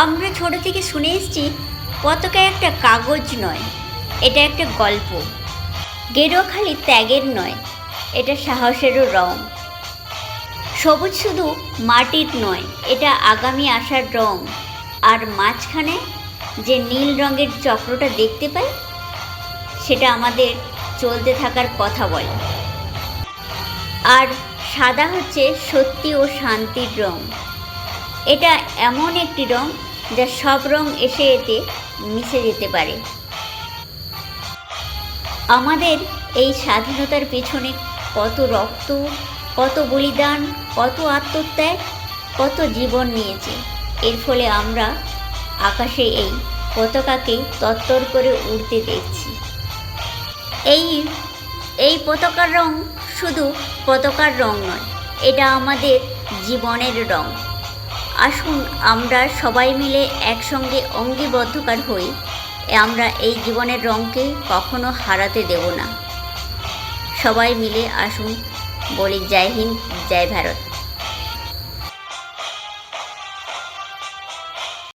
আমরা ছোট থেকে শুনে এসেছি পতাকা একটা কাগজ নয়, এটা একটা গল্প। গেরুয়া খালি ত্যাগের নয়, এটা সাহসেরও রং। সবুজ শুধু মাটির নয়, এটা আগামী আশার রং। আর মাঝখানে যে নীল রঙের চক্রটা দেখতে পাই, সেটা আমাদের চলতে থাকার কথা বলে। আর সাদা হচ্ছে সত্যি ও শান্তির রং। এটা এমন একটি রং যা সব রং এসে এতে মিশে যেতে পারে। আমাদের এই স্বাধীনতার পেছনে কত রক্ত, কত বলিদান, কত আত্মত্যাগ, কত জীবন নিয়েছে। এর ফলে আমরা আকাশে এই পতাকাকে তত্তর করে উড়তে দেখছি। এই পতাকার রং শুধু পতাকার রং নয়, এটা আমাদের জীবনের রং। আসুন আমরা সবাই মিলে একসঙ্গে অঙ্গীবদ্ধকার হই, আমরা এই জীবনের রঙকে কখনো হারাতে দেব না। সবাই মিলে আসুন বলি জয় হিন্দ, জয় ভারত।